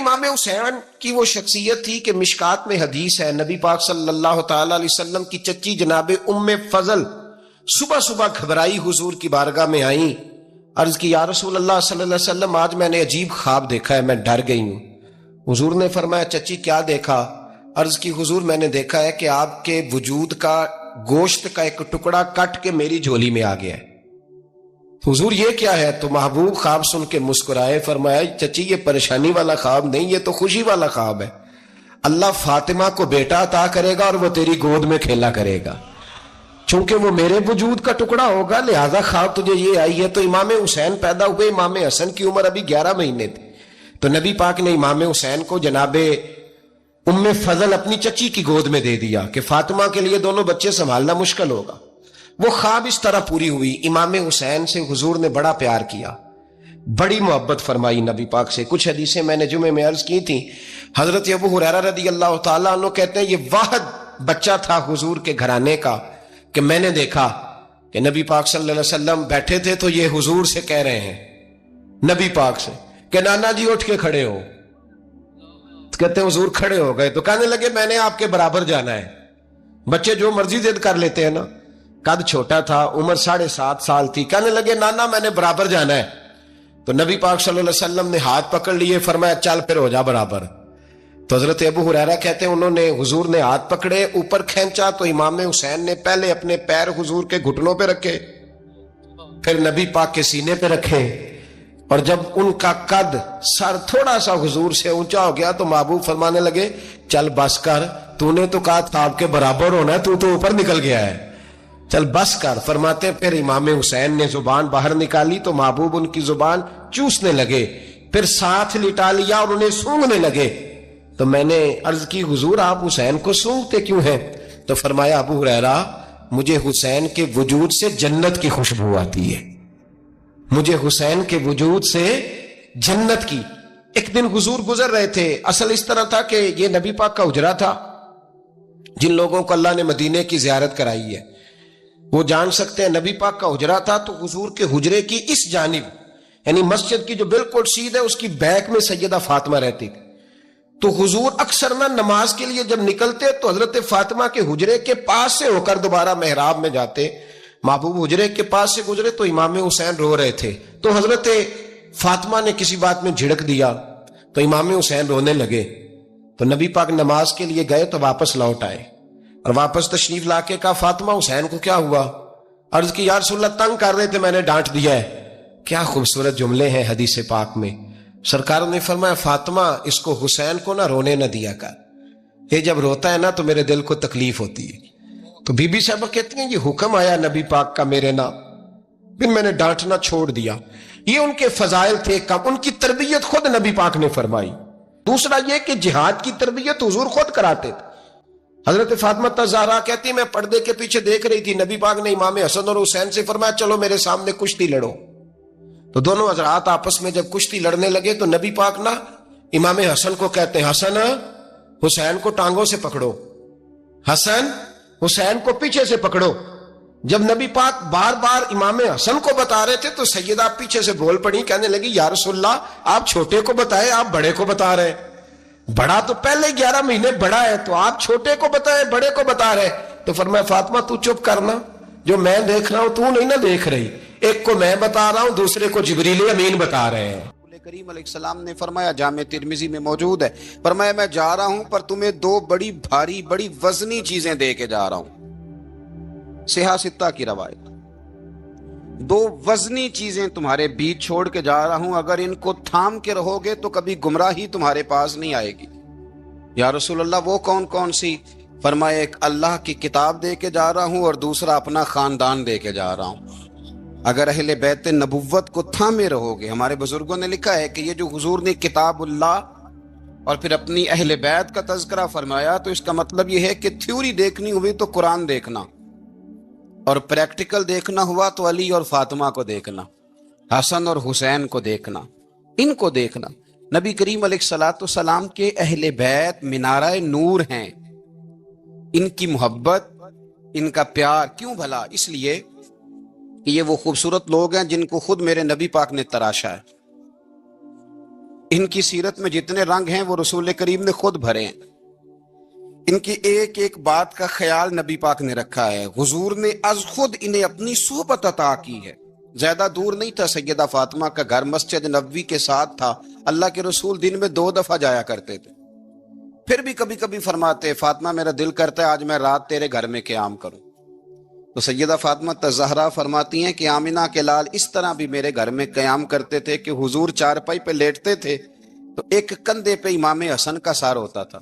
امام حسین کی وہ شخصیت تھی کہ مشکات میں حدیث ہے، نبی پاک صلی اللہ تعالی علیہ وسلم کی چچی جناب ام فضل صبح صبح گھبرائی حضور کی بارگاہ میں آئیں، عرض کی یا رسول اللہ صلی اللہ علیہ وسلم آج میں نے عجیب خواب دیکھا ہے، میں ڈر گئی ہوں۔ حضور نے فرمایا چچی کیا دیکھا؟ عرض کی حضور میں نے دیکھا ہے کہ آپ کے وجود کا گوشت کا ایک ٹکڑا کٹ کے میری جھولی میں آ گیا ہے۔ حضور یہ کیا ہے؟ تو محبوب خواب سن کے مسکرائے، فرمایا چچی یہ پریشانی والا خواب نہیں، یہ تو خوشی والا خواب ہے۔ اللہ فاطمہ کو بیٹا عطا کرے گا اور وہ تیری گود میں کھیلا کرے گا، چونکہ وہ میرے وجود کا ٹکڑا ہوگا، لہذا خواب تجھے یہ آئی ہے۔ تو امام حسین پیدا ہوئے، امام حسن کی عمر ابھی 11 مہینے تھی، تو نبی پاک نے امام حسین کو جناب ام فضل اپنی چچی کی گود میں دے دیا کہ فاطمہ کے لیے دونوں بچے سنبھالنا مشکل ہوگا۔ وہ خواب اس طرح پوری ہوئی۔ امام حسین سے حضور نے بڑا پیار کیا، بڑی محبت فرمائی نبی پاک سے۔ کچھ حدیثیں میں نے جمعے میں عرض کی تھی، حضرت ابو ہریرہ رضی اللہ تعالیٰ عنہ کہتے ہیں یہ واحد بچہ تھا حضور کے گھرانے کا کہ میں نے دیکھا کہ نبی پاک صلی اللہ علیہ وسلم بیٹھے تھے تو یہ حضور سے کہہ رہے ہیں، نبی پاک سے، کہ نانا جی اٹھ کے کھڑے ہو۔ کہتے ہیں حضور کھڑے ہو گئے تو کہنے لگے میں نے آپ کے برابر جانا ہے۔ بچے جو مرضی ضد کر لیتے ہیں نا، قد چھوٹا تھا، عمر 7.5 سال تھی، کہنے لگے نانا میں نے برابر جانا ہے۔ تو نبی پاک صلی اللہ علیہ وسلم نے ہاتھ پکڑ لیے، فرمایا چل پھر ہو جا برابر۔ تو حضرت ابو ہریرہ کہتے ہیں حضور نے ہاتھ پکڑے، اوپر کھینچا تو امام حسین نے پہلے اپنے پیر حضور کے گھٹنوں پہ رکھے، پھر نبی پاک کے سینے پہ رکھے، اور جب ان کا قد سر تھوڑا سا حضور سے اونچا ہو گیا تو محبوب فرمانے لگے چل بس کر، تو نے تو کہا تھا آپ کے برابر ہونا ہے، تو اوپر نکل گیا ہے، چل بس کر۔ فرماتے پھر امام حسین نے زبان باہر نکالی تو محبوب ان کی زبان چوسنے لگے، پھر ساتھ لٹا لیا اور انہیں سونگھنے لگے۔ تو میں نے عرض کی حضور آپ حسین کو سونگتے کیوں ہیں؟ تو فرمایا ابو ہریرہ مجھے حسین کے وجود سے جنت کی خوشبو آتی ہے، مجھے حسین کے وجود سے جنت کی۔ ایک دن حضور گزر رہے تھے، اصل اس طرح تھا کہ یہ نبی پاک کا حجرہ تھا، جن لوگوں کو اللہ نے مدینے کی زیارت کرائی ہے وہ جان سکتے ہیں، نبی پاک کا حجرہ تھا تو حضور کے حجرے کی اس جانب، یعنی مسجد کی جو بالکل سیدھ ہے اس کی بیک میں سیدہ فاطمہ رہتی تھی۔ تو حضور اکثر نہ نماز کے لیے جب نکلتے تو حضرت فاطمہ کے حجرے کے پاس سے ہو کر دوبارہ محراب میں جاتے۔ محبوب حجرے کے پاس سے گزرے تو امام حسین رو رہے تھے، تو حضرت فاطمہ نے کسی بات میں جھڑک دیا تو امام حسین رونے لگے۔ تو نبی پاک نماز کے لیے گئے تو واپس لوٹ آئے، اور واپس تشریف لا کے کہا فاطمہ حسین کو کیا ہوا؟ عرض کی یا رسول اللہ تنگ کر رہے تھے میں نے ڈانٹ دیا ہے۔ کیا خوبصورت جملے ہیں حدیث پاک میں۔ سرکار نے فرمایا فاطمہ اس کو حسین کو نہ رونے نہ دیا کر، یہ جب روتا ہے نا تو میرے دل کو تکلیف ہوتی ہے۔ تو بی بی صاحبہ کہتی ہیں یہ حکم آیا نبی پاک کا میرے نام، پھر میں نے ڈانٹنا چھوڑ دیا۔ یہ ان کے فضائل تھے کم، ان کی تربیت خود نبی پاک نے فرمائی۔ دوسرا یہ کہ جہاد کی تربیت حضور خود کراتے تھے۔ حضرت فاطمہ زہرا کہتی میں پردے کے پیچھے دیکھ رہی تھی، نبی پاک نے امام حسن اور حسین سے فرمایا چلو میرے سامنے کشتی لڑو۔ تو دونوں حضرات آپس میں جب کشتی لڑنے لگے تو نبی پاک نا امام حسن کو کہتے ہیں حسن حسین کو ٹانگوں سے پکڑو، حسن حسین کو پیچھے سے پکڑو۔ جب نبی پاک بار بار امام حسن کو بتا رہے تھے تو سیدہ پیچھے سے بول پڑی، کہنے لگی یا رسول اللہ آپ چھوٹے کو بتائے، آپ بڑے کو بتا رہے ہیں، بڑا تو پہلے 11 مہینے بڑا ہے تو آپ چھوٹے کو بتائے بڑے کو بتا رہے۔ تو فرمایا فاطمہ تو چپ کرنا، جو میں دیکھ رہا ہوں تو نہیں نہ دیکھ رہی، ایک کو میں بتا رہا ہوں دوسرے کو جبریل امین بتا رہے ہیں۔ کریم علیہ السلام نے فرمایا جامع ترمذی میں موجود ہے، فرمایا میں جا رہا ہوں پر تمہیں 2 بڑی بھاری بڑی وزنی چیزیں دے کے جا رہا ہوں۔ صحیح ستہ کی روایت، 2 وزنی چیزیں تمہارے بیچ چھوڑ کے جا رہا ہوں، اگر ان کو تھام کے رہو گے تو کبھی گمراہی تمہارے پاس نہیں آئے گی۔ یا رسول اللہ وہ کون کون سی؟ فرمایا ایک اللہ کی کتاب دے کے جا رہا ہوں اور دوسرا اپنا خاندان دے کے جا رہا ہوں۔ اگر اہل بیت نبوت کو تھامے رہو گے، ہمارے بزرگوں نے لکھا ہے کہ یہ جو حضور نے کتاب اللہ اور پھر اپنی اہل بیت کا تذکرہ فرمایا تو اس کا مطلب یہ ہے کہ تھیوری دیکھنی ہوئی تو قرآن دیکھنا، اور پریکٹیکل دیکھنا ہوا تو علی اور فاطمہ کو دیکھنا، حسن اور حسین کو دیکھنا، ان کو دیکھنا۔ نبی کریم علیہ الصلوۃ والسلام کے اہل بیت منارہ نور ہیں، ان کی محبت، ان کا پیار کیوں بھلا؟ اس لیے کہ یہ وہ خوبصورت لوگ ہیں جن کو خود میرے نبی پاک نے تراشا ہے۔ ان کی سیرت میں جتنے رنگ ہیں وہ رسول کریم نے خود بھرے ہیں. ان کی ایک ایک بات کا خیال نبی پاک نے رکھا ہے. حضور نے از خود انہیں اپنی صحبت عطا کی ہے. زیادہ دور نہیں تھا سیدہ فاطمہ کا گھر، مسجد نبوی کے ساتھ تھا. اللہ کے رسول دن میں 2 دفعہ جایا کرتے تھے. پھر بھی کبھی کبھی فرماتے فاطمہ میرا دل کرتا ہے آج میں رات تیرے گھر میں قیام کروں. تو سیدہ فاطمہ الزہرا فرماتی ہیں کہ آمنہ کے لال اس طرح بھی میرے گھر میں قیام کرتے تھے کہ حضور چارپائی پہ لیٹتے تھے تو ایک کندھے پہ امام حسن کا سر ہوتا تھا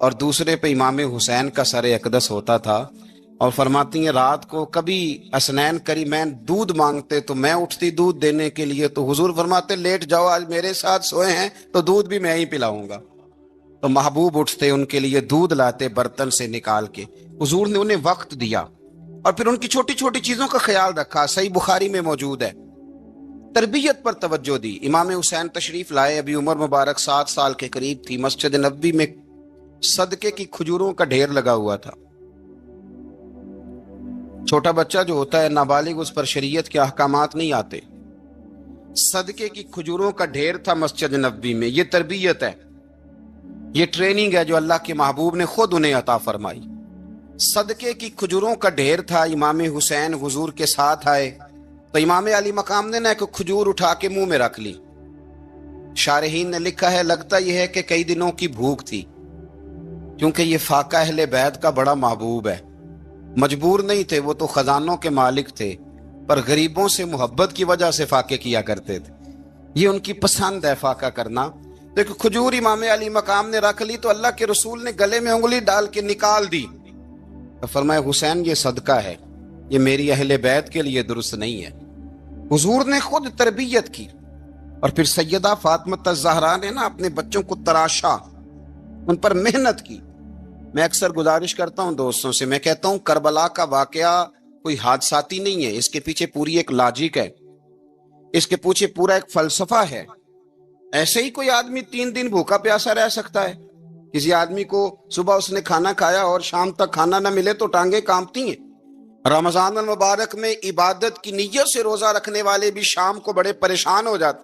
اور دوسرے پہ امام حسین کا سر اقدس ہوتا تھا. اور فرماتی ہیں رات کو کبھی حسنین کریمین دودھ مانگتے تو میں اٹھتی دودھ دینے کے لیے، تو حضور فرماتے لیٹ جاؤ آج میرے ساتھ سوئے ہیں تو دودھ بھی میں ہی پلاؤں گا. تو محبوب اٹھتے ان کے لیے دودھ لاتے برتن سے نکال کے. حضور نے انہیں وقت دیا اور پھر ان کی چھوٹی چھوٹی چیزوں کا خیال رکھا. صحیح بخاری میں موجود ہے. تربیت پر توجہ دی. امام حسین تشریف لائے، ابھی عمر مبارک 7 سال کے قریب تھی. مسجد نبوی میں صدقے کی کھجوروں کا ڈھیر لگا ہوا تھا. چھوٹا بچہ جو ہوتا ہے نابالغ، اس پر شریعت کے احکامات نہیں آتے. صدقے کی کھجوروں کا ڈھیر تھا مسجد نبوی میں. یہ تربیت ہے، یہ ٹریننگ ہے جو اللہ کے محبوب نے خود انہیں عطا فرمائی. صدقے کی کھجوروں کا ڈھیر تھا. امام حسین حضور کے ساتھ آئے تو امام علی مقام نے ایک کھجور اٹھا کے منہ میں رکھ لی. شارحین نے لکھا ہے لگتا یہ ہے کہ کئی دنوں کی بھوک تھی، کیونکہ یہ فاقہ اہل بیت کا بڑا محبوب ہے. مجبور نہیں تھے، وہ تو خزانوں کے مالک تھے، پر غریبوں سے محبت کی وجہ سے فاقے کیا کرتے تھے. یہ ان کی پسند ہے فاقہ کرنا. تو ایک کھجور امام علی مقام نے رکھ لی تو اللہ کے رسول نے گلے میں انگلی ڈال کے نکال دی. تو فرمایا حسین یہ صدقہ ہے، یہ میری اہل بیت کے لیے درست نہیں ہے. حضور نے خود تربیت کی. اور پھر سیدہ فاطمہ الزہرا نے اپنے بچوں کو تراشا، ان پر محنت کی. میں اکثر گزارش کرتا ہوں دوستوں سے، میں کہتا ہوں کربلا کا واقعہ کوئی حادثاتی نہیں ہے، اس کے پیچھے پوری ایک لاجک ہے، اس کے پیچھے پورا ایک فلسفہ ہے. ایسے ہی کوئی آدمی 3 دن بھوکا پیاسا رہ سکتا ہے؟ کسی آدمی کو صبح اس نے کھانا کھایا اور شام تک کھانا نہ ملے تو ٹانگیں کانپتی ہیں. رمضان المبارک میں عبادت کی نیت سے روزہ رکھنے والے بھی شام کو بڑے پریشان ہو جاتے،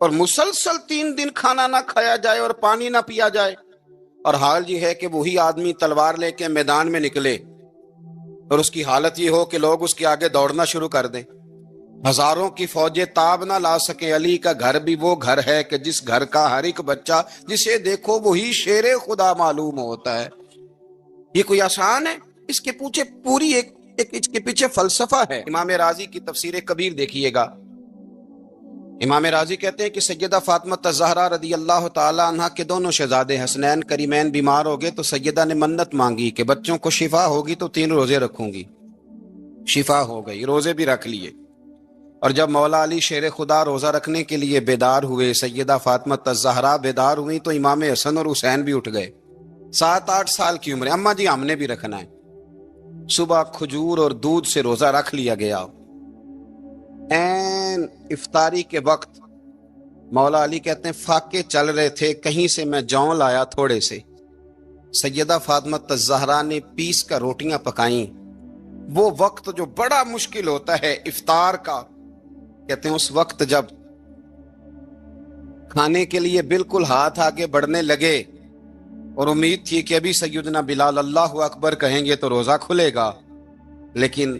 اور مسلسل 3 دن کھانا نہ کھایا جائے اور پانی نہ پیا جائے. اور حال یہ ہے کہ وہی آدمی تلوار لے کے میدان میں نکلے اور اس کی حالت یہ ہو کہ لوگ اس کے آگے دوڑنا شروع کر دیں. ہزاروں کی فوجیں تاب نہ لا سکیں. علی کا گھر بھی وہ گھر ہے کہ جس گھر کا ہر ایک بچہ جسے دیکھو وہی شیر خدا معلوم ہوتا ہے. یہ کوئی آسان ہے؟ اس کے پیچھے پوری ایک اس کے پیچھے فلسفہ ہے. امام راضی کی تفسیر کبیر دیکھیے گا. امام راضی کہتے ہیں کہ سیدہ فاطمہ الزہرا رضی اللہ تعالی عنہ کے دونوں شہزادے حسنین کریمین بیمار ہو گئے تو سیدہ نے منت مانگی کہ بچوں کو شفا ہوگی تو 3 روزے رکھوں گی. شفا ہو گئی، روزے بھی رکھ لیے. اور جب مولا علی شیر خدا روزہ رکھنے کے لیے بیدار ہوئے، سیدہ فاطمہ الزہرا بیدار ہوئی تو امام حسن اور حسین بھی اٹھ گئے. 7-8 سال کی عمر. اماں جی ہم نے بھی رکھنا ہے. صبح کھجور اور دودھ سے روزہ رکھ لیا گیا. این افطاری کے وقت مولا علی کہتے ہیں فاقے چل رہے تھے، کہیں سے میں جون لایا تھوڑے سے. سیدہ فاطمہ الزہرا نے پیس کر روٹیاں پکائیں. وہ وقت جو بڑا مشکل ہوتا ہے افطار کا، کہتے ہیں اس وقت جب کھانے کے لیے بالکل ہاتھ آگے بڑھنے لگے اور امید تھی کہ ابھی سیدنا بلال اللہ اکبر کہیں گے تو روزہ کھلے گا، لیکن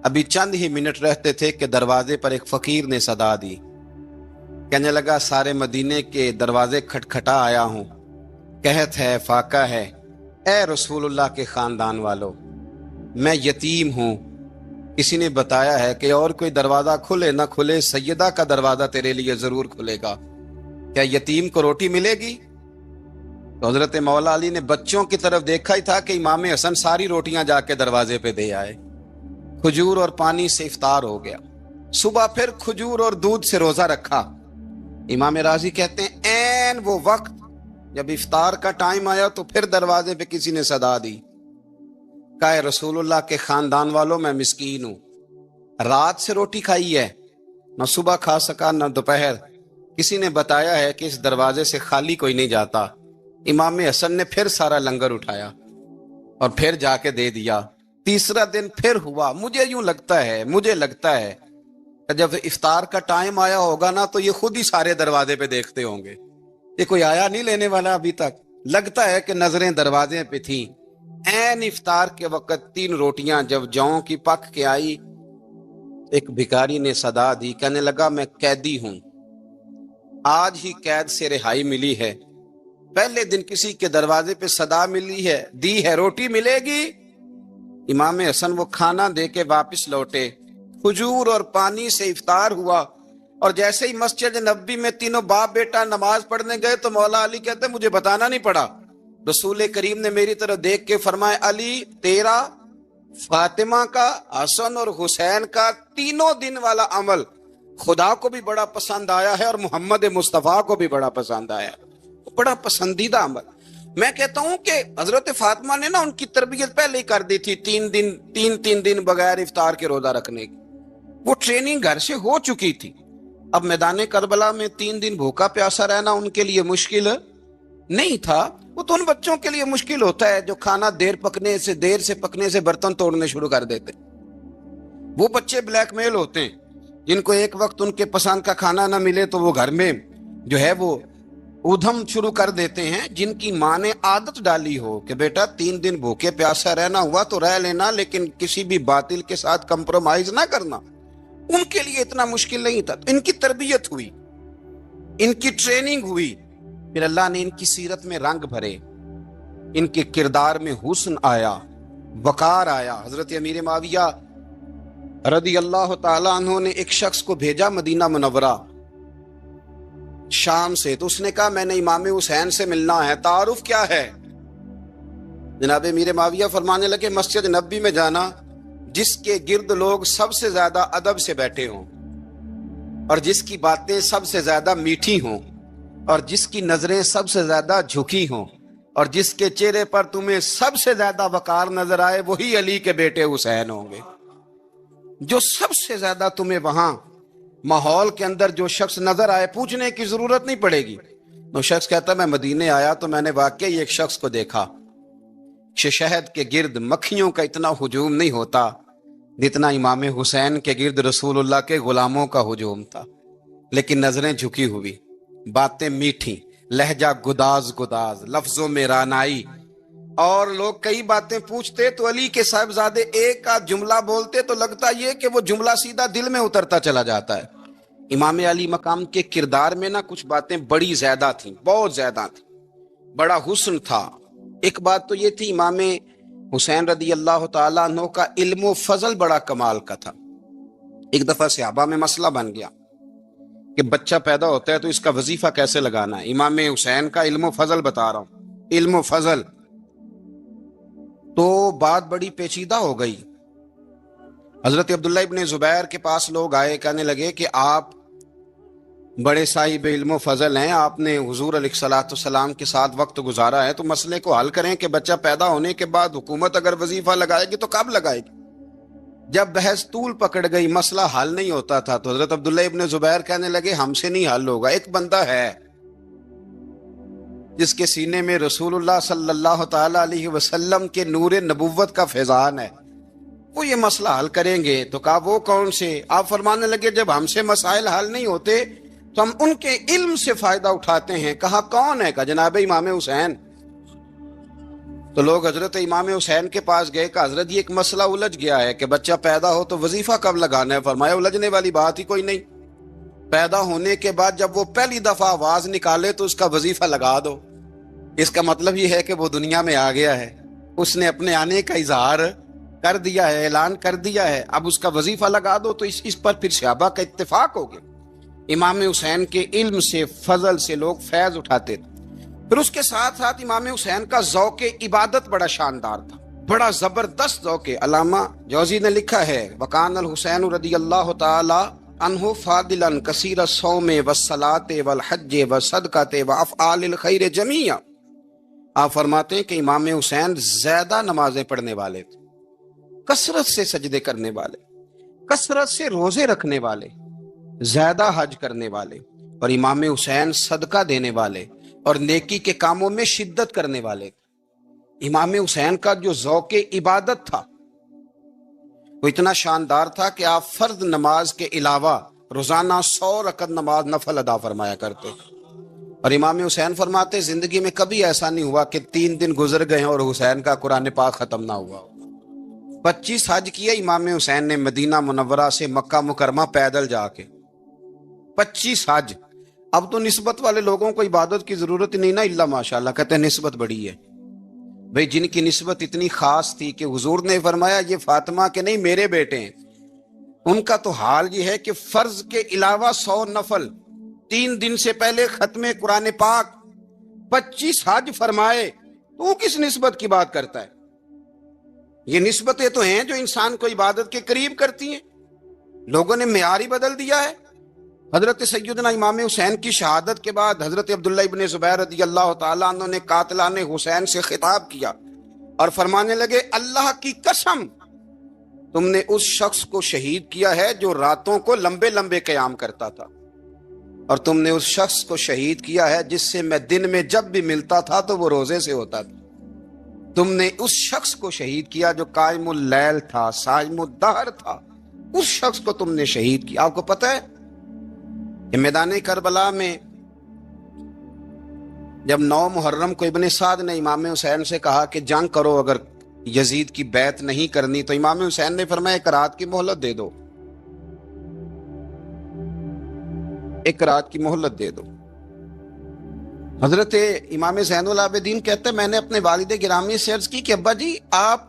ابھی چند ہی منٹ رہتے تھے کہ دروازے پر ایک فقیر نے صدا دی. کہنے لگا سارے مدینے کے دروازے کھٹکھٹا آیا ہوں، قحط ہے، فاقہ ہے. اے رسول اللہ کے خاندان والو، میں یتیم ہوں. کسی نے بتایا ہے کہ اور کوئی دروازہ کھلے نہ کھلے سیدہ کا دروازہ تیرے لیے ضرور کھلے گا. کیا یتیم کو روٹی ملے گی؟ تو حضرت مولا علی نے بچوں کی طرف دیکھا ہی تھا کہ امام حسن ساری روٹیاں جا کے دروازے پہ دے آئے. کھجور اور پانی سے افطار ہو گیا. صبح پھر کھجور اور دودھ سے روزہ رکھا. امام راضی کہتے ہیں این وہ وقت جب افطار کا ٹائم آیا تو پھر دروازے پہ کسی نے صدا دی. کہا رسول اللہ کے خاندان والوں میں مسکین ہوں، رات سے روٹی کھائی ہے، نہ صبح کھا سکا نہ دوپہر. کسی نے بتایا ہے کہ اس دروازے سے خالی کوئی نہیں جاتا. امام حسن نے پھر سارا لنگر اٹھایا اور پھر جا کے دے دیا. تیسرا دن پھر ہوا. مجھے لگتا ہے جب افطار کا ٹائم آیا ہوگا نا تو یہ خود ہی سارے دروازے پہ دیکھتے ہوں گے، یہ کوئی آیا نہیں لینے والا ابھی تک، لگتا ہے کہ نظریں دروازے پہ تھیں۔ این افطار کے وقت 3 روٹیاں جب جاؤں کی پک کے آئی، ایک بھکاری نے صدا دی، کہنے لگا میں قیدی ہوں، آج ہی قید سے رہائی ملی ہے، پہلے دن کسی کے دروازے پہ صدا ملی ہے، دی ہے روٹی ملے گی۔ امام حسن وہ کھانا دے کے واپس لوٹے، کھجور اور پانی سے افطار ہوا، اور جیسے ہی مسجد نبوی میں تینوں باپ بیٹا نماز پڑھنے گئے تو مولا علی کہتے مجھے بتانا نہیں پڑا، رسول کریم نے میری طرف دیکھ کے فرمایا علی تیرا، فاطمہ کا، حسن اور حسین کا 3 دن والا عمل خدا کو بھی بڑا پسند آیا ہے اور محمد مصطفیٰ کو بھی بڑا پسند آیا ہے، بڑا پسندیدہ عمل۔ میں کہتا ہوں کہ حضرت فاطمہ نے نا ان کی تربیت پہلے ہی کر دی تھی، 3 دن بغیر افطار کے روزہ رکھنے کی، وہ ٹریننگ گھر سے ہو چکی تھی۔ اب میدان کربلا میں 3 دن بھوکا پیاسا رہنا ان کے لیے مشکل نہیں تھا، وہ تو ان بچوں کے لیے مشکل ہوتا ہے جو کھانا دیر سے پکنے سے برتن توڑنے شروع کر دیتے، وہ بچے بلیک میل ہوتے ہیں جن کو ایک وقت ان کے پسند کا کھانا نہ ملے تو وہ گھر میں جو ہے وہ ادھم شروع کر دیتے ہیں، جن کی ماں نے عادت ڈالی ہو کہ بیٹا 3 دن بھوکے پیاسا رہنا ہوا تو رہ لینا، لیکن کسی بھی باطل کے ساتھ کمپرومائز نہ کرنا، ان کے لیے اتنا مشکل نہیں تھا۔ ان کی تربیت ہوئی، ان کی ٹریننگ ہوئی، پھر اللہ نے ان کی سیرت میں رنگ بھرے، ان کے کردار میں حسن آیا، وقار آیا۔ حضرت امیر معاویہ رضی اللہ تعالیٰ عنہ نے ایک شخص کو بھیجا مدینہ منورہ شام سے، تو اس نے کہا میں نے امام حسین سے ملنا ہے، تعارف کیا ہے؟ جناب امیر معاویہ فرمانے لگے مسجد نبوی میں جانا جس کے گرد لوگ سب سے زیادہ ادب سے بیٹھے ہوں، اور جس کی باتیں سب سے زیادہ میٹھی ہوں، اور جس کی نظریں سب سے زیادہ جھکی ہوں، اور جس کے چہرے پر تمہیں سب سے زیادہ وقار نظر آئے، وہی علی کے بیٹے حسین ہوں گے۔ جو سب سے زیادہ تمہیں وہاں ماحول کے اندر جو شخص نظر آئے، پوچھنے کی ضرورت نہیں پڑے گی، وہ شخص کہتا میں مدینے آیا تو میں نے واقعی ایک شخص کو دیکھا، شہد کے گرد مکھیوں کا اتنا ہجوم نہیں ہوتا جتنا امام حسین کے گرد رسول اللہ کے غلاموں کا ہجوم تھا، لیکن نظریں جھکی ہوئی، باتیں میٹھی، لہجہ گداز لفظوں میں رانائی، اور لوگ کئی باتیں پوچھتے تو علی کے صاحبزادے ایک آدھ جملہ بولتے تو لگتا یہ کہ وہ جملہ سیدھا دل میں اترتا چلا جاتا ہے۔ امام علی مقام کے کردار میں نا کچھ باتیں بڑی زیادہ تھیں، بہت زیادہ تھیں، بڑا حسن تھا۔ ایک بات تو یہ تھی امام حسین رضی اللہ تعالیٰ عنہ کا علم و فضل بڑا کمال کا تھا۔ ایک دفعہ صحابہ میں مسئلہ بن گیا کہ بچہ پیدا ہوتا ہے تو اس کا وظیفہ کیسے لگانا ہے، امام حسین کا علم و فضل بتا رہا ہوں، علم و فضل، تو بات بڑی پیچیدہ ہو گئی۔ حضرت عبداللہ ابن زبیر کے پاس لوگ آئے، کہنے لگے کہ آپ بڑے صاحب علم و فضل ہیں، آپ نے حضور علیہ الصلوۃ والسلام کے ساتھ وقت گزارا ہے، تو مسئلے کو حل کریں کہ بچہ پیدا ہونے کے بعد حکومت اگر وظیفہ لگائے گی تو کب لگائے گی؟ جب بحث طول پکڑ گئی، مسئلہ حل نہیں ہوتا تھا، تو حضرت عبداللہ ابن زبیر کہنے لگے ہم سے نہیں حل ہوگا، ایک بندہ ہے جس کے سینے میں رسول اللہ صلی اللہ تعالی علیہ وسلم کے نور نبوت کا فیضان ہے، وہ یہ مسئلہ حل کریں گے۔ تو کہا وہ کون سے؟ آپ فرمانے لگے جب ہم سے مسائل حل نہیں ہوتے تو ہم ان کے علم سے فائدہ اٹھاتے ہیں۔ کہا کون ہے؟ کہا جناب امام حسین۔ تو لوگ حضرت امام حسین کے پاس گئے، کہ حضرت یہ ایک مسئلہ الجھ گیا ہے کہ بچہ پیدا ہو تو وظیفہ کب لگانا ہے؟ فرمایا الجھنے والی بات ہی کوئی نہیں، پیدا ہونے کے بعد جب وہ پہلی دفعہ آواز نکالے تو اس کا وظیفہ لگا دو۔ اس کا مطلب یہ ہے کہ وہ دنیا میں آ گیا ہے، اس نے اپنے آنے کا اظہار کر دیا ہے، اعلان کر دیا ہے، اب اس کا وظیفہ لگا دو۔ تو اس پر پھر صحابہ کا اتفاق ہو گیا۔ امام حسین کے علم سے، فضل سے لوگ فیض اٹھاتے تھے۔ پھر اس کے ساتھ ساتھ امام حسین کا ذوق عبادت بڑا شاندار تھا، بڑا زبردست ذوق۔ علامہ جوزی نے لکھا ہے وکان الحسین رضی اللہ تعالی عنہ فاضلا کثیر الصوم والصلاۃ والحج والصدقۃ وافعال الخیر جمیعا۔ آپ فرماتے ہیں کہ امام حسین زیادہ نمازیں پڑھنے والے تھے، کثرت سے سجدے کرنے والے، کثرت سے روزے رکھنے والے، زیادہ حج کرنے والے، اور امام حسین صدقہ دینے والے اور نیکی کے کاموں میں شدت کرنے والے۔ امام حسین کا جو ذوق عبادت تھا وہ اتنا شاندار تھا کہ آپ فرض نماز کے علاوہ روزانہ 100 رکعت نماز نفل ادا فرمایا کرتے. اور امام حسین فرماتے زندگی میں کبھی ایسا نہیں ہوا کہ 3 دن گزر گئے اور حسین کا قرآن پاک ختم نہ ہوا. 25 حج کیا امام حسین نے مدینہ منورہ سے مکہ مکرمہ پیدل جا کے. 25 حج. اب تو نسبت والے لوگوں کو عبادت کی ضرورت نہیں نا، الا ماشاءاللہ کہتے ہیں نسبت بڑی ہے. بھئی جن کی نسبت اتنی خاص تھی کہ حضور نے فرمایا یہ فاطمہ کے نہیں میرے بیٹے ہیں، ان کا تو حال یہ ہے کہ فرض کے علاوہ 100 نفل 3 دن سے پہلے ختم قرآن پاک 25 حج فرمائے. تو کس نسبت کی بات کرتا ہے؟ یہ نسبتیں تو ہیں جو انسان کو عبادت کے قریب کرتی ہیں. لوگوں نے معیار ہی بدل دیا ہے. حضرت سیدنا امام حسین کی شہادت کے بعد حضرت عبداللہ ابن زبیر رضی اللہ تعالیٰ عنہ نے قاتلان حسین سے خطاب کیا اور فرمانے لگے اللہ کی قسم تم نے اس شخص کو شہید کیا ہے جو راتوں کو لمبے لمبے قیام کرتا تھا، اور تم نے اس شخص کو شہید کیا ہے جس سے میں دن میں جب بھی ملتا تھا تو وہ روزے سے ہوتا تھا. تم نے اس شخص کو شہید کیا جو قائم اللیل تھا، صائم الدہر تھا. اس شخص کو تم نے شہید کیا. آپ کو پتہ ہے کہ میدان کربلا میں جب 9 محرم کو ابن سعد نے امام حسین سے کہا کہ جنگ کرو اگر یزید کی بیعت نہیں کرنی، تو امام حسین نے فرمایا 1 رات کی مہلت دے دو، 1 رات کی مہلت دے دو. حضرت امام زین العابدین کہتے ہیں میں نے اپنے والد گرامی سے عرض کی کہ ابا جی آپ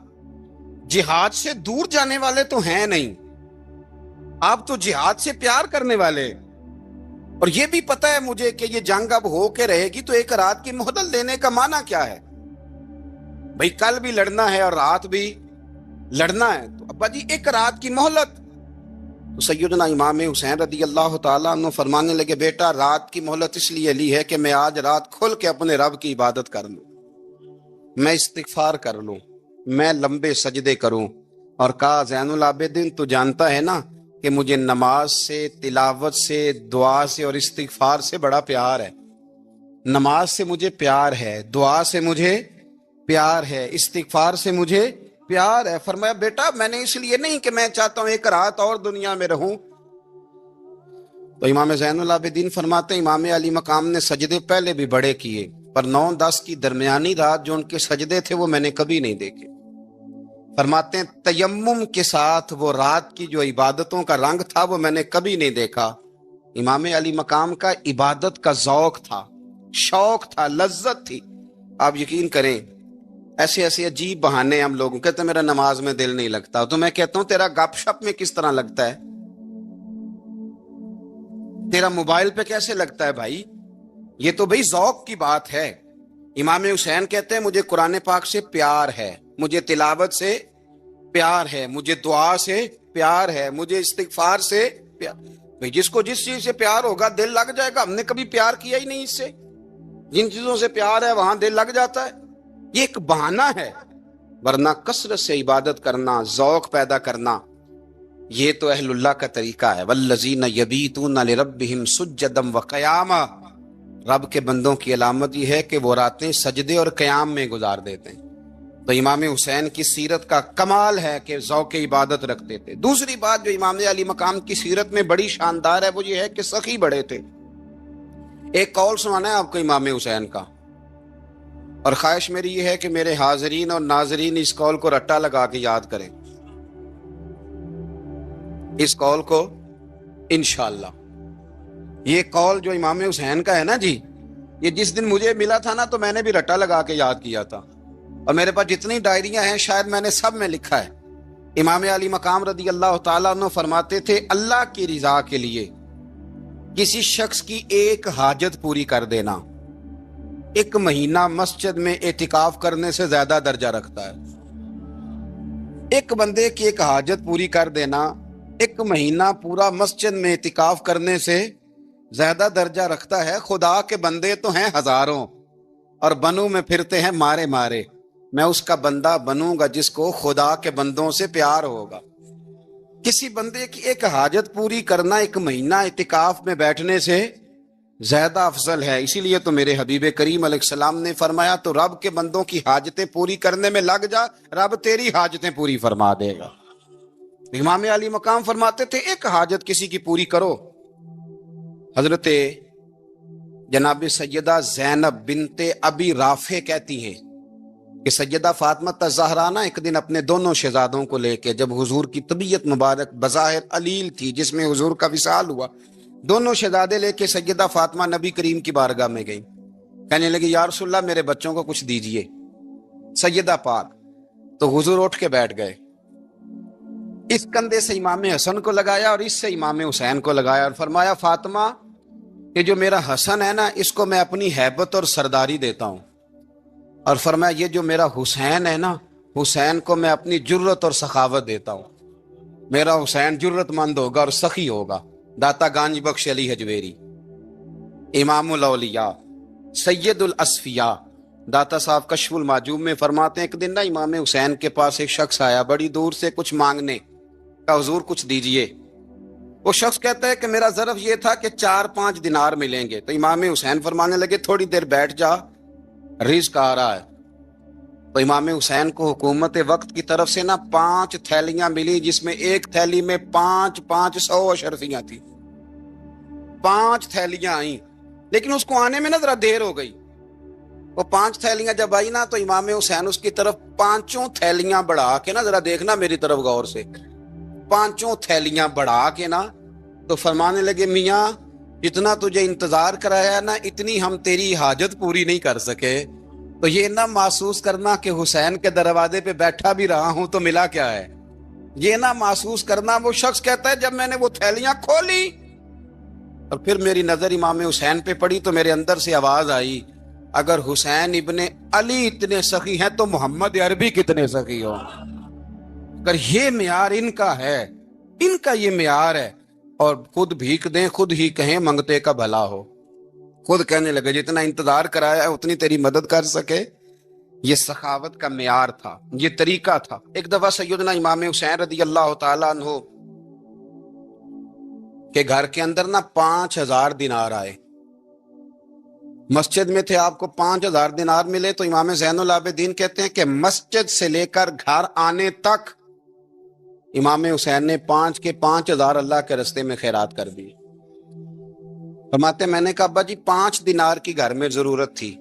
جہاد سے دور جانے والے تو ہیں نہیں، آپ تو جہاد سے پیار کرنے والے، اور یہ بھی پتہ ہے مجھے کہ یہ جنگ اب ہو کے رہے گی، تو 1 رات کی مہلت دینے کا معنی کیا ہے؟ بھئی کل بھی لڑنا ہے اور رات بھی لڑنا ہے، تو ابا جی 1 رات کی مہلت. تو سیدنا امام حسین رضی اللہ تعالیٰ عنہ فرمانے لگے بیٹا رات کی مہلت اس لیے لی ہے کہ میں آج رات کھل کے اپنے رب کی عبادت کر لوں، میں استغفار کر لوں، میں لمبے سجدے کروں. اور کہا زین العابدین تو جانتا ہے نا کہ مجھے نماز سے، تلاوت سے، دعا سے اور استغفار سے بڑا پیار ہے. نماز سے مجھے پیار ہے، دعا سے مجھے پیار ہے، استغفار سے مجھے پیار ہے. فرمایا بیٹا میں نے اس لیے نہیں کہ میں چاہتا ہوں 1 رات اور دنیا میں رہوں. تو امام زین العابدین فرماتے ہیں امام علی مقام نے سجدے پہلے بھی بڑے کیے، پر 9-10 کی درمیانی رات جو ان کے سجدے تھے وہ میں نے کبھی نہیں دیکھے. فرماتے ہیں تیمم کے ساتھ وہ رات کی جو عبادتوں کا رنگ تھا وہ میں نے کبھی نہیں دیکھا. امام علی مقام کا عبادت کا ذوق تھا، شوق تھا، لذت تھی. آپ یقین کریں ایسے ایسے عجیب بہانے ہم لوگوں کہتے ہیں میرا نماز میں دل نہیں لگتا، تو میں کہتا ہوں تیرا گپ شپ میں کس طرح لگتا ہے، تیرا موبائل پہ کیسے لگتا ہے بھائی؟ یہ تو بھائی ذوق کی بات ہے. امام حسین کہتے ہیں مجھے قرآن پاک سے پیار ہے، مجھے تلاوت سے پیار ہے، مجھے دعا سے پیار ہے، مجھے استغفار سے پیار. بھائی جس کو جس چیز سے پیار ہوگا دل لگ جائے گا. ہم نے کبھی پیار کیا ہی نہیں اس سے. جن چیزوں سے پیار ہے وہاں دل لگ جاتا ہے. یہ ایک بہانہ ہے، ورنہ کثرت سے عبادت کرنا، ذوق پیدا کرنا، یہ تو اہل اللہ کا طریقہ ہے. والذین یبیتون لربہم سجدا وقیاما. رب کے بندوں کی علامت یہ ہے کہ وہ راتیں سجدے اور قیام میں گزار دیتے ہیں. تو امام حسین کی سیرت کا کمال ہے کہ ذوق عبادت رکھتے تھے. دوسری بات جو امام علی مقام کی سیرت میں بڑی شاندار ہے وہ یہ ہے کہ سخی بڑے تھے. ایک قول سنانا ہے آپ کو امام حسین کا، اور خواہش میری یہ ہے کہ میرے حاضرین اور ناظرین اس قول کو رٹا لگا کے یاد کریں، اس قول کو انشاءاللہ. یہ قول جو امام حسین کا ہے نا جی، یہ جس دن مجھے ملا تھا نا تو میں نے بھی رٹا لگا کے یاد کیا تھا، اور میرے پاس جتنی ڈائریاں ہیں شاید میں نے سب میں لکھا ہے. امام علی مقام رضی اللہ تعالیٰ عنہ فرماتے تھے اللہ کی رضا کے لیے کسی شخص کی ایک حاجت پوری کر دینا 1 مہینہ مسجد میں اعتکاف کرنے سے زیادہ درجہ رکھتا ہے. ایک بندے کی ایک حاجت پوری کر دینا 1 مہینہ پورا مسجد میں اعتکاف کرنے سے زیادہ درجہ رکھتا ہے. خدا کے بندے تو ہیں ہزاروں اور بنوں میں پھرتے ہیں مارے مارے. میں اس کا بندہ بنوں گا جس کو خدا کے بندوں سے پیار ہوگا. کسی بندے کی ایک حاجت پوری کرنا 1 مہینہ اعتکاف میں بیٹھنے سے زیادہ افضل ہے. اسی لیے تو میرے حبیب کریم علیہ السلام نے فرمایا تو رب کے بندوں کی حاجتیں پوری کرنے میں لگ جا، رب تیری حاجتیں پوری فرما دے گا. امام علی مقام فرماتے تھے ایک حاجت کسی کی پوری کرو. حضرت جناب سیدہ زینب بنت ابی رافع کہتی ہیں کہ سیدہ فاطمہ الزہرا نا ایک دن اپنے دونوں شہزادوں کو لے کے، جب حضور کی طبیعت مبارک بظاہر علیل تھی جس میں حضور کا وصال ہوا، دونوں شہزادے لے کے سیدہ فاطمہ نبی کریم کی بارگاہ میں گئی. کہنے لگی یا رسول اللہ میرے بچوں کو کچھ دیجئے. سیدہ پاک تو حضور اٹھ کے بیٹھ گئے، اس کندھے سے امام حسن کو لگایا اور اس سے امام حسین کو لگایا اور فرمایا فاطمہ کہ جو میرا حسن ہے نا اس کو میں اپنی ہیبت اور سرداری دیتا ہوں، اور فرمایا یہ جو میرا حسین ہے نا حسین کو میں اپنی جرت اور سخاوت دیتا ہوں. میرا حسین جرت مند ہوگا اور سخی ہوگا. داتا گانج بخش علی حجویری، امام الاولیاء، سید الاصفیاء، داتا صاحب کشف المعجوب میں فرماتے ہیں ایک دن نا امام حسین کے پاس ایک شخص آیا بڑی دور سے کچھ مانگنے کا، حضور کچھ دیجئے. وہ شخص کہتا ہے کہ میرا ظرف یہ تھا کہ 4-5 دینار ملیں گے. تو امام حسین فرمانے لگے تھوڑی دیر بیٹھ جا، رزق آ رہا ہے. تو امام حسین کو حکومت وقت کی طرف سے نا 5 تھیلیاں ملی جس میں ایک تھیلی میں 500 اشرفیاں تھی. 5 تھیلیاں آئیں لیکن اس کو آنے میں نا ذرا دیر ہو گئی. وہ 5 تھیلیاں جب آئی نا تو امام حسین اس کی طرف 5 تھیلیاں بڑھا کے نا، ذرا دیکھنا میری طرف غور سے، 5 تھیلیاں بڑھا کے نا تو فرمانے لگے میاں جتنا تجھے انتظار کرایا نا اتنی ہم تیری حاجت پوری نہیں کر سکے. تو یہ نہ محسوس کرنا کہ حسین کے دروازے پہ بیٹھا بھی رہا ہوں تو ملا کیا ہے. یہ نہ محسوس کرنا. وہ شخص کہتا ہے جب میں نے وہ تھیلیاں کھولی اور پھر میری نظر امام حسین پہ پڑی تو میرے اندر سے آواز آئی اگر حسین ابن علی اتنے سخی ہیں تو محمد عربی کتنے سخی ہو. اگر یہ معیار ان کا ہے، ان کا یہ معیار ہے، اور خود بھیک دیں خود ہی کہیں منگتے کا بھلا ہو. خود کہنے لگے جتنا انتظار کرایا ہے اتنی تیری مدد کر سکے. یہ سخاوت کا معیار تھا، یہ طریقہ تھا. ایک دفعہ سیدنا امام حسین رضی اللہ تعالیٰ عنہ کے گھر کے اندر نا 5000 دینار آئے. مسجد میں تھے، آپ کو 5000 دینار ملے تو امام زین العابدین کہتے ہیں کہ مسجد سے لے کر گھر آنے تک امام حسین نے 5000 اللہ کے رستے میں خیرات کر دی. فرماتے میں نے کہا ابا جی 5 دینار کی گھر میں ضرورت تھی.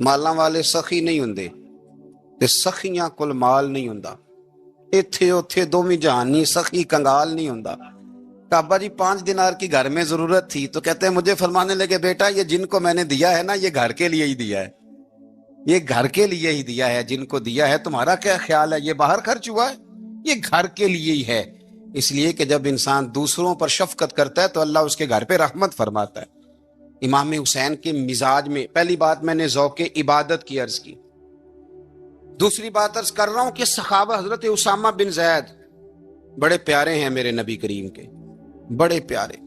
مالاں والے سخی نہیں ہوندے تے سخیاں کل مال نہیں ہوندا. ایتھے اوتھے دوویں جہانی سخی کنگال نہیں ہوندا. کہا ابا جی 5 دینار کی گھر میں ضرورت تھی. تو کہتے ہیں مجھے فرمانے لگے بیٹا یہ جن کو میں نے دیا ہے نا یہ گھر کے لیے ہی دیا ہے، یہ گھر کے لیے ہی دیا ہے. جن کو دیا ہے تمہارا کیا خیال ہے یہ باہر خرچ ہوا ہے؟ یہ گھر کے لیے ہی ہے. اس لیے کہ جب انسان دوسروں پر شفقت کرتا ہے تو اللہ اس کے گھر پہ رحمت فرماتا ہے. امام حسین کے مزاج میں پہلی بات میں نے ذوق عبادت کی عرض کی. دوسری بات عرض کر رہا ہوں کہ صحابہ حضرت اسامہ بن زید بڑے پیارے ہیں میرے نبی کریم کے، بڑے پیارے.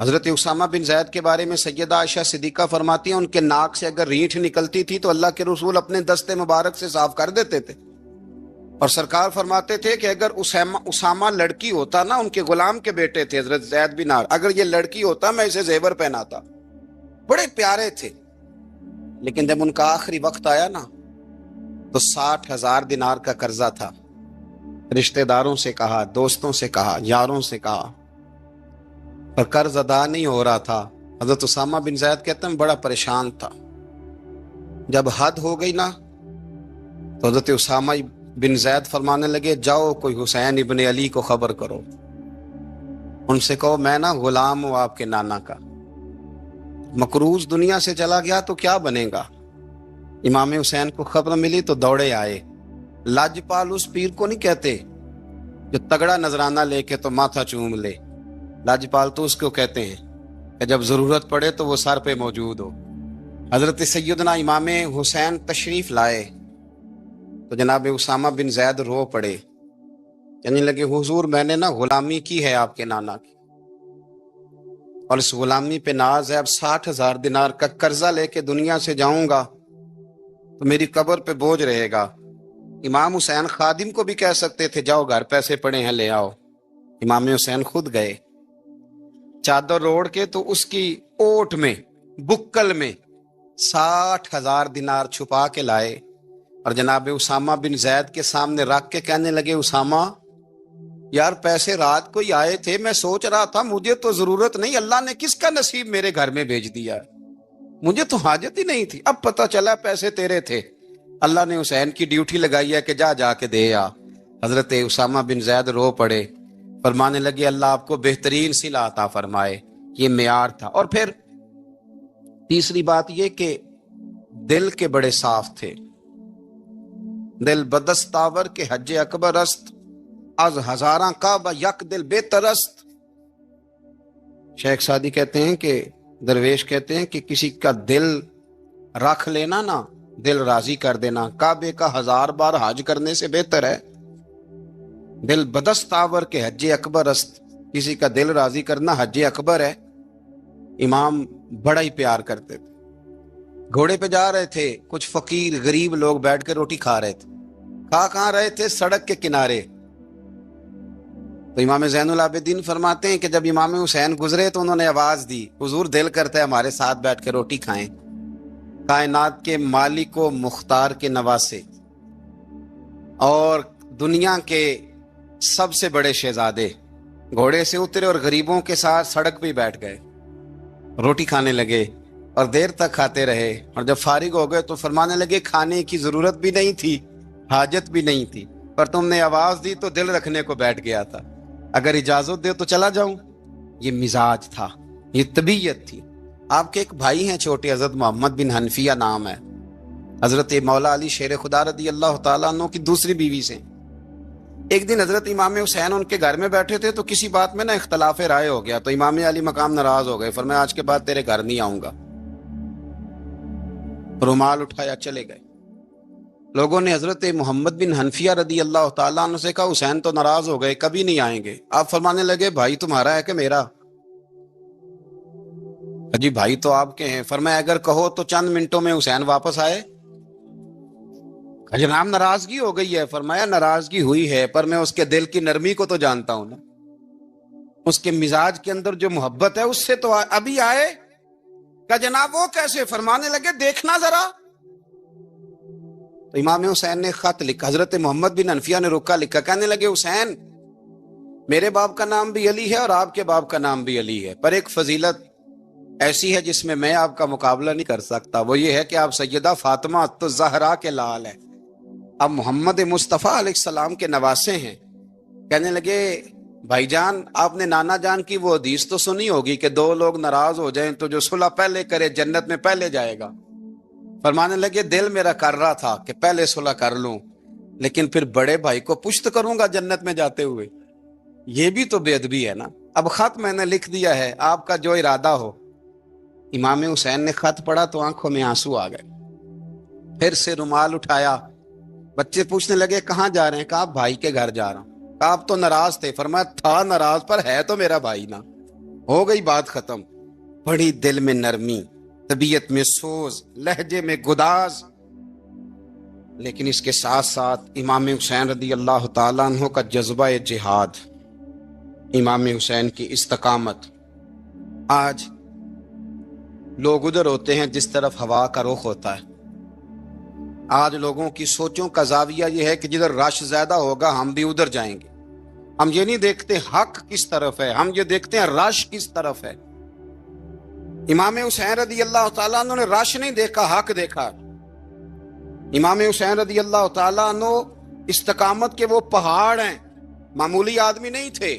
حضرت اسامہ بن زید کے بارے میں سیدہ عائشہ صدیقہ فرماتی ہیں ان کے ناک سے اگر رینٹھ نکلتی تھی تو اللہ کے رسول اپنے دستے مبارک سے صاف کر دیتے تھے. اور سرکار فرماتے تھے کہ اگر اسامہ لڑکی ہوتا نا، ان کے غلام کے بیٹے تھے حضرت زید بن عامر، اگر یہ لڑکی ہوتا میں اسے زیور پہناتا. بڑے پیارے تھے. لیکن جب ان کا آخری وقت آیا نا تو 60,000 دینار کا قرضہ تھا. رشتہ داروں سے کہا، دوستوں سے کہا، یاروں سے کہا، پر قرض ادا نہیں ہو رہا تھا. حضرت اسامہ بن زید کہتے ہیں بڑا پریشان تھا. جب حد ہو گئی نا تو حضرت اسامہ بن زید فرمانے لگے جاؤ کوئی حسین ابن علی کو خبر کرو، ان سے کہو میں نا غلام ہوں آپ کے نانا کا، مقروض دنیا سے چلا گیا تو کیا بنے گا. امام حسین کو خبر ملی تو دوڑے آئے. لاجپال اس پیر کو نہیں کہتے جو تگڑا نذرانہ لے کے تو ماتھا چوم لے. لاجپال تو اس کو کہتے ہیں کہ جب ضرورت پڑے تو وہ سر پہ موجود ہو. حضرت سیدنا امام حسین تشریف لائے تو جناب اسامہ بن زید رو پڑے. کہنے لگے حضور میں نے نا غلامی کی ہے آپ کے نانا کی، اور اس غلامی پہ ناز ہے. اب 60,000 دینار کا قرضہ لے کے دنیا سے جاؤں گا تو میری قبر پہ بوجھ رہے گا. امام حسین خادم کو بھی کہہ سکتے تھے جاؤ گھر پیسے پڑے ہیں لے آؤ. امام حسین خود گئے، چادر روڑ کے تو اس کی اوٹ میں بکل میں 60,000 دینار چھپا کے لائے. اور جناب اسامہ بن زید کے سامنے رکھ کے کہنے لگے اسامہ یار پیسے رات کو ہی آئے تھے، میں سوچ رہا تھا مجھے تو ضرورت نہیں، اللہ نے کس کا نصیب میرے گھر میں بھیج دیا، مجھے تو حاجت ہی نہیں تھی، اب پتہ چلا پیسے تیرے تھے، اللہ نے حسین کی ڈیوٹی لگائی ہے کہ جا کے دے آ۔ حضرت اسامہ بن زید رو پڑے، فرمانے لگے اللہ آپ کو بہترین صلہ عطا فرمائے، یہ معیار تھا۔ اور پھر تیسری بات یہ کہ دل کے بڑے صاف تھے، دل بدستاور کے حج اکبر است، از ہزاراں کعبہ یک دل بہتر است۔ شیخ سعدی کہتے ہیں کہ درویش کہتے ہیں کہ کسی کا دل رکھ لینا نا، دل راضی کر دینا، کعبے کا 1000 بار حج کرنے سے بہتر ہے۔ دل بدستاور کے حج اکبر است، کسی کا دل راضی کرنا حج اکبر ہے۔ امام بڑا ہی پیار کرتے تھے، گھوڑے پہ جا رہے تھے، کچھ فقیر غریب لوگ بیٹھ کے روٹی کھا رہے تھے، کہاں رہے تھے؟ سڑک کے کنارے۔ تو امام زین العابدین فرماتے ہیں کہ جب امام حسین گزرے تو انہوں نے آواز دی حضور دل کرتا ہے ہمارے ساتھ بیٹھ کے روٹی کھائیں۔ کائنات کے مالک و مختار کے نواسے اور دنیا کے سب سے بڑے شہزادے گھوڑے سے اترے اور غریبوں کے ساتھ سڑک پہ بیٹھ گئے، روٹی کھانے لگے اور دیر تک کھاتے رہے، اور جب فارغ ہو گئے تو فرمانے لگے کھانے کی ضرورت بھی نہیں تھی، حاجت بھی نہیں تھی، پر تم نے آواز دی تو دل رکھنے کو بیٹھ گیا تھا، اگر اجازت دے تو چلا جاؤں۔ یہ مزاج تھا، یہ طبیعت تھی۔ آپ کے ایک بھائی ہیں چھوٹے، حضرت محمد بن حنفیہ نام ہے، حضرت مولا علی شیر خدا رضی اللہ تعالیٰ عنہ کی دوسری بیوی سے۔ ایک دن حضرت امام حسین ان کے گھر میں بیٹھے تھے تو کسی بات میں نا اختلاف رائے ہو گیا، تو امام علی مقام ناراض ہو گئے، فرمایا آج کے بعد تیرے گھر نہیں آؤں گا، رومال اٹھایا چلے گئے۔ لوگوں نے حضرت محمد بن حنفیہ رضی اللہ تعالیٰ عنہ سے کہا حسین تو ناراض ہو گئے، کبھی نہیں آئیں گے۔ آپ فرمانے لگے بھائی تمہارا ہے کہ میرا؟ جی بھائی تو آپ کے ہیں۔ فرمایا اگر کہو تو چند منٹوں میں حسین واپس آئے۔ جناب ناراضگی ہو گئی ہے۔ فرمایا ناراضگی ہوئی ہے پر میں اس کے دل کی نرمی کو تو جانتا ہوں نا، اس کے مزاج کے اندر جو محبت ہے اس سے تو ابھی آئے۔ کہ جناب وہ کیسے؟ فرمانے لگے دیکھنا ذرا۔ تو امام حسین نے خط لکھا، حضرت محمد بن حنفیہ نے رکا لکھا، کہنے لگے حسین میرے باپ کا نام بھی علی ہے اور آپ کے باپ کا نام بھی علی ہے، پر ایک فضیلت ایسی ہے جس میں میں آپ کا مقابلہ نہیں کر سکتا، وہ یہ ہے کہ آپ سیدہ فاطمہ تو زہرا کے لال ہیں، آپ محمد مصطفیٰ علیہ السلام کے نواسے ہیں۔ کہنے لگے بھائی جان آپ نے نانا جان کی وہ حدیث تو سنی ہوگی کہ دو لوگ ناراض ہو جائیں تو جو صلح پہلے کرے جنت میں پہلے جائے گا۔ فرمانے لگے دل میرا کر رہا تھا کہ پہلے صلح کر لوں، لیکن پھر بڑے بھائی کو پشت کروں گا جنت میں جاتے ہوئے، یہ بھی تو بے ادبی ہے نا۔ اب خط میں نے لکھ دیا ہے، آپ کا جو ارادہ ہو۔ امام حسین نے خط پڑھا تو آنکھوں میں آنسو آ گئے، پھر سے رومال اٹھایا۔ بچے پوچھنے لگے کہاں جا رہے ہیں؟ کہا بھائی کے گھر جا رہا ہوں۔ کہا آپ تو ناراض تھے؟ فرمایا تھا ناراض پر ہے تو میرا بھائی نا، ہو گئی بات ختم۔ بڑی دل میں نرمی، طبیعت میں سوز، لہجے میں گداز، لیکن اس کے ساتھ ساتھ امام حسین رضی اللہ تعالیٰ عنہ کا جذبہ جہاد، امام حسین کی استقامت۔ آج لوگ ادھر ہوتے ہیں جس طرف ہوا کا رخ ہوتا ہے، آج لوگوں کی سوچوں کا زاویہ یہ ہے کہ جدھر رش زیادہ ہوگا ہم بھی ادھر جائیں گے۔ ہم یہ نہیں دیکھتے حق کس طرف ہے، ہم یہ دیکھتے ہیں رش کس طرف ہے۔ امام حسین رضی اللہ تعالیٰ عنہ نے رش نہیں دیکھا، حق دیکھا۔ امام حسین رضی اللہ تعالیٰ عنہ استقامت کے وہ پہاڑ ہیں، معمولی آدمی نہیں تھے۔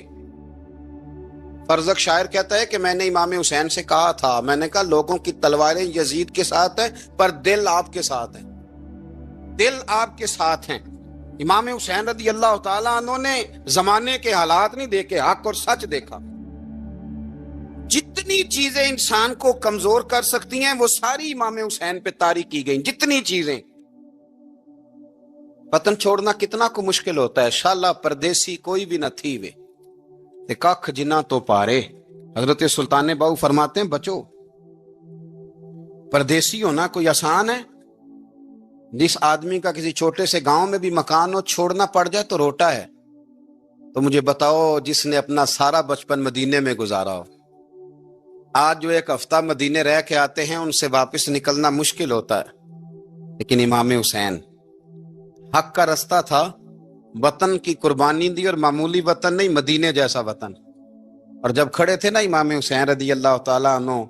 فرزق شاعر کہتا ہے کہ میں نے امام حسین سے کہا تھا، میں نے کہا لوگوں کی تلواریں یزید کے ساتھ ہیں پر دل آپ کے ساتھ ہیں، دل آپ کے ساتھ ہیں۔ امام حسین رضی اللہ تعالیٰ عنہ نے زمانے کے حالات نہیں دیکھے، حق اور سچ دیکھا۔ جتنی چیزیں انسان کو کمزور کر سکتی ہیں وہ ساری امام حسین پہ طاری کی گئیں، جتنی چیزیں۔ وطن چھوڑنا کتنا کو مشکل ہوتا ہے، شالا پردیسی کوئی بھی نہ تھی وے تے ککھ جنہ تو پارے۔ حضرت سلطان باؤ فرماتے ہیں بچو پردیسی ہونا کوئی آسان ہے؟ جس آدمی کا کسی چھوٹے سے گاؤں میں بھی مکان ہو چھوڑنا پڑ جائے تو روٹا ہے، تو مجھے بتاؤ جس نے اپنا سارا بچپن مدینے میں گزارا ہو۔ آج جو ایک ہفتہ مدینے رہ کے آتے ہیں ان سے واپس نکلنا مشکل ہوتا ہے، لیکن امام حسین حق کا رستہ تھا، وطن کی قربانی دی، اور معمولی وطن نہیں، مدینے جیسا وطن۔ اور جب کھڑے تھے نا امام حسین رضی اللہ تعالیٰ عنہ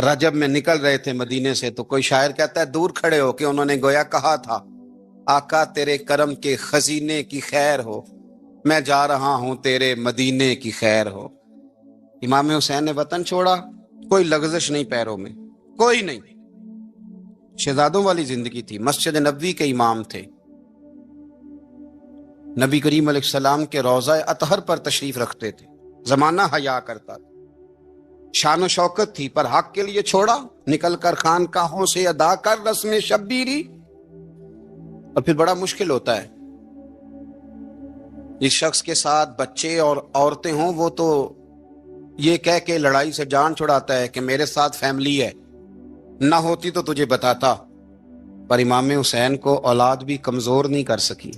رجب میں نکل رہے تھے مدینے سے، تو کوئی شاعر کہتا ہے دور کھڑے ہو کے انہوں نے گویا کہا تھا، آقا تیرے کرم کے خزینے کی خیر ہو، میں جا رہا ہوں تیرے مدینے کی خیر ہو۔ امام حسین نے وطن چھوڑا، کوئی لغزش نہیں پیروں میں، کوئی نہیں۔ شہزادوں والی زندگی تھی، مسجد نبوی کے امام تھے، نبی کریم علیہ السلام کے روضہ اطہر پر تشریف رکھتے تھے، زمانہ حیا کرتا تھا، شان و شوکت تھی، پر حق کے لیے چھوڑا، نکل کر خانقاہوں سے ادا کر رسم شبیری۔ اور پھر بڑا مشکل ہوتا ہے، جس شخص کے ساتھ بچے اور عورتیں ہوں وہ تو یہ کہہ کے لڑائی سے جان چھڑاتا ہے کہ میرے ساتھ فیملی ہے، نہ ہوتی تو تجھے بتاتا، پر امام حسین کو اولاد بھی کمزور نہیں کر سکی،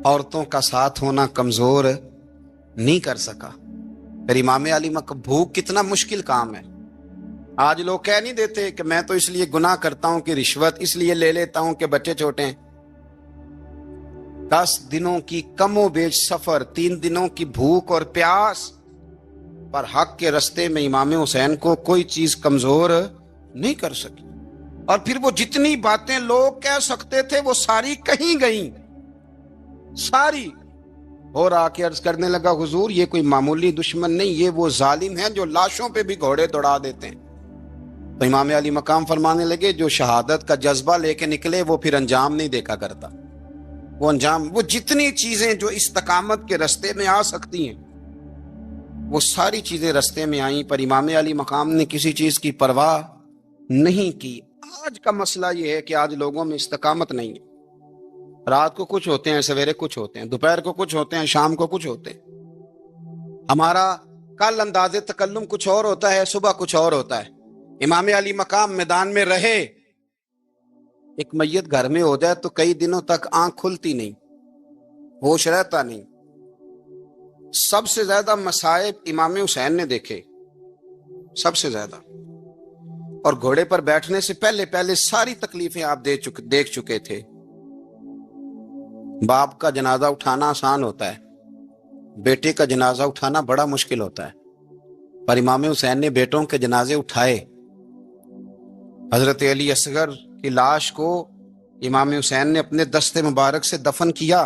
عورتوں کا ساتھ ہونا کمزور نہیں کر سکا۔ پھر امام علی بھوک کتنا مشکل کام ہے۔ آج لوگ کہہ نہیں دیتے کہ میں تو اس لیے گناہ کرتا ہوں کہ رشوت اس لیے لے لیتا ہوں کہ بچے چھوٹے ہیں۔ 10 دنوں کی کم و بیش سفر، 3 دنوں کی بھوک اور پیاس، پر حق کے رستے میں امام حسین کو کوئی چیز کمزور نہیں کر سکی۔ اور پھر وہ جتنی باتیں لوگ کہہ سکتے تھے وہ ساری کہیں گئیں، ساری۔ اور آ کے عرض کرنے لگا حضور یہ کوئی معمولی دشمن نہیں، یہ وہ ظالم ہیں جو لاشوں پہ بھی گھوڑے دوڑا دیتے ہیں۔ تو امام علی مقام فرمانے لگے جو شہادت کا جذبہ لے کے نکلے وہ پھر انجام نہیں دیکھا کرتا، وہ انجام، وہ جتنی چیزیں جو استقامت کے رستے میں آ سکتی ہیں وہ ساری چیزیں رستے میں آئیں، پر امام علی مقام نے کسی چیز کی پرواہ نہیں کی۔ آج کا مسئلہ یہ ہے کہ آج لوگوں میں استقامت نہیں ہے، رات کو کچھ ہوتے ہیں، سویرے کچھ ہوتے ہیں، دوپہر کو کچھ ہوتے ہیں، شام کو کچھ ہوتے ہیں۔ ہمارا کل انداز تکلم کچھ اور ہوتا ہے، صبح کچھ اور ہوتا ہے۔ امام علی مقام میدان میں رہے، ایک میت گھر میں ہو جائے تو کئی دنوں تک آنکھ کھلتی نہیں، ہوش رہتا نہیں۔ سب سے زیادہ مصائب امام حسین نے دیکھے، سب سے زیادہ، اور گھوڑے پر بیٹھنے سے پہلے ساری تکلیفیں آپ دیکھ چکے تھے۔ باپ کا جنازہ اٹھانا آسان ہوتا ہے، بیٹے کا جنازہ اٹھانا بڑا مشکل ہوتا ہے، پر امام حسین نے بیٹوں کے جنازے اٹھائے۔ حضرت علی اصغر کی لاش کو امام حسین نے اپنے دست مبارک سے دفن کیا،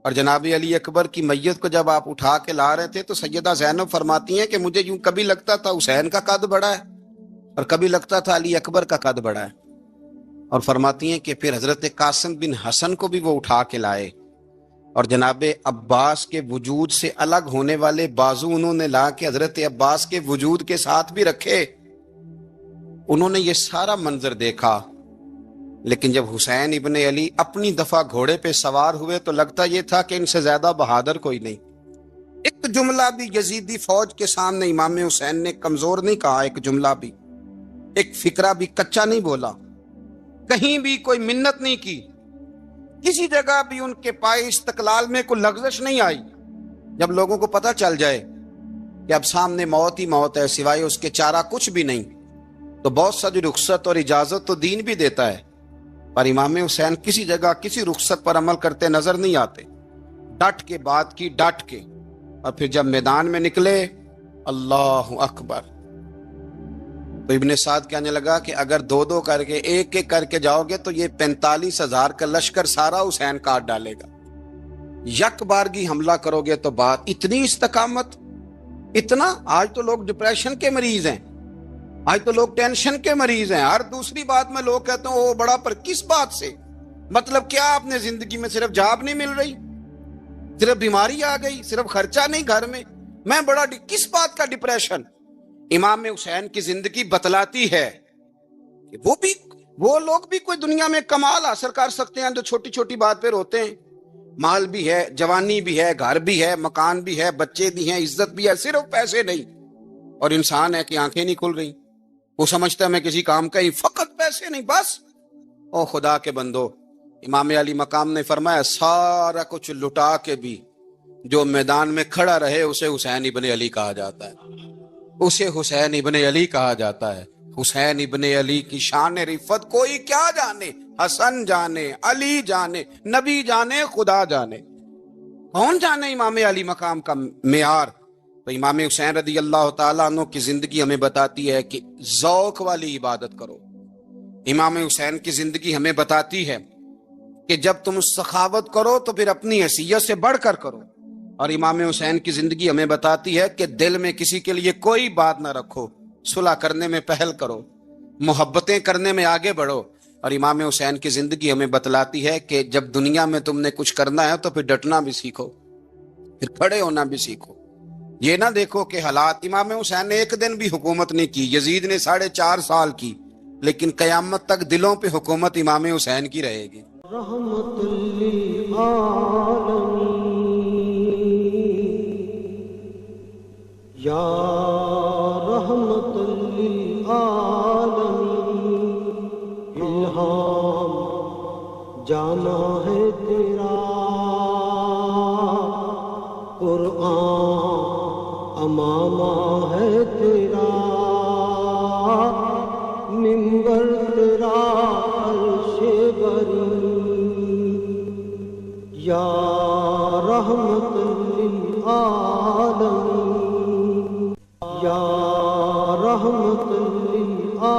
اور جناب علی اکبر کی میت کو جب آپ اٹھا کے لا رہے تھے تو سیدہ زینب فرماتی ہیں کہ مجھے یوں کبھی لگتا تھا حسین کا قد بڑا ہے اور کبھی لگتا تھا علی اکبر کا قد بڑا ہے، اور فرماتی ہیں کہ پھر حضرت قاسم بن حسن کو بھی وہ اٹھا کے لائے، اور جناب عباس کے وجود سے الگ ہونے والے بازو انہوں نے لا کے حضرت عباس کے وجود کے ساتھ بھی رکھے۔ انہوں نے یہ سارا منظر دیکھا، لیکن جب حسین ابن علی اپنی دفعہ گھوڑے پہ سوار ہوئے تو لگتا یہ تھا کہ ان سے زیادہ بہادر کوئی نہیں۔ ایک جملہ بھی یزیدی فوج کے سامنے امام حسین نے کمزور نہیں کہا، ایک جملہ بھی، ایک فکرہ بھی کچا نہیں بولا، کہیں بھی کوئی منت نہیں کی، کسی جگہ بھی ان کے پائے استقلال میں کوئی لغزش نہیں آئی۔ جب لوگوں کو پتہ چل جائے کہ اب سامنے موت ہی موت ہے، سوائے اس کے چارہ کچھ بھی نہیں، تو بہت ساری رخصت اور اجازت تو دین بھی دیتا ہے، پر امام حسین کسی جگہ کسی رخصت پر عمل کرتے نظر نہیں آتے، ڈٹ کے بات کی، ڈٹ کے۔ اور پھر جب میدان میں نکلے، اللہ اکبر، تو ابن سعد کہنے لگا کہ اگر 2 کر کے، ایک کر کے جاؤ گے تو یہ 45,000 کا لشکر سارا حسین کاٹ ڈالے گا، یک بارگی حملہ کرو گے تو بات۔ اتنی استقامت، اتنا۔ آج تو لوگ ڈپریشن کے مریض ہیں، آج تو لوگ ٹینشن کے مریض ہیں، ہر دوسری بات میں لوگ کہتے ہیں وہ بڑا، پر کس بات سے؟ مطلب کیا آپ نے زندگی میں صرف جاب نہیں مل رہی، صرف بیماری آ گئی، صرف خرچہ نہیں گھر میں بڑا کس بات کا ڈپریشن؟ امام حسین کی زندگی بتلاتی ہے کہ وہ لوگ بھی کوئی دنیا میں کمال حاصل کر سکتے ہیں جو چھوٹی چھوٹی بات پہ روتے ہیں۔ مال بھی ہے، جوانی بھی ہے، گھر بھی ہے، مکان بھی ہے، بچے بھی ہیں، عزت بھی ہے، صرف پیسے نہیں۔ اور انسان ہے کہ آنکھیں نہیں کھل رہی، وہ سمجھتا ہے میں کسی کام کا ہی، فقط پیسے نہیں بس۔ او خدا کے بندو، امام علی مقام نے فرمایا سارا کچھ لٹا کے بھی جو میدان میں کھڑا رہے اسے حسین ابن علی کہا جاتا ہے، اسے حسین ابن علی کہا جاتا ہے۔ حسین ابن علی کی شان رفت کوئی کیا جانے، حسن جانے، علی جانے، نبی جانے، خدا جانے، کون جانے امام علی مقام کا معیار۔ تو امام حسین رضی اللہ تعالیٰ عنہ کی زندگی ہمیں بتاتی ہے کہ ذوق والی عبادت کرو۔ امام حسین کی زندگی ہمیں بتاتی ہے کہ جب تم سخاوت کرو تو پھر اپنی حیثیت سے بڑھ کر کرو، اور امام حسین کی زندگی ہمیں بتاتی ہے کہ دل میں کسی کے لیے کوئی بات نہ رکھو، صلح کرنے میں پہل کرو، محبتیں کرنے میں آگے بڑھو۔ اور امام حسین کی زندگی ہمیں بتلاتی ہے کہ جب دنیا میں تم نے کچھ کرنا ہے تو پھر ڈٹنا بھی سیکھو، پھر کھڑے ہونا بھی سیکھو۔ یہ نہ دیکھو کہ حالات، امام حسین نے ایک دن بھی حکومت نہیں کی، یزید نے 4.5 سال کی، لیکن قیامت تک دلوں پہ حکومت امام حسین کی رہے گی۔ رحمت للعالمین یا رحمت للعالمین، الہام جانا ہے تیرا، قرآن امامہ ہے تیرا، منبر تیرا عرش بری، یا رحمت للعالمین، یا رحمت للعالمین،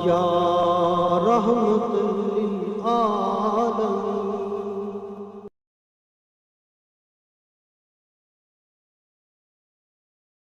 یا رحمت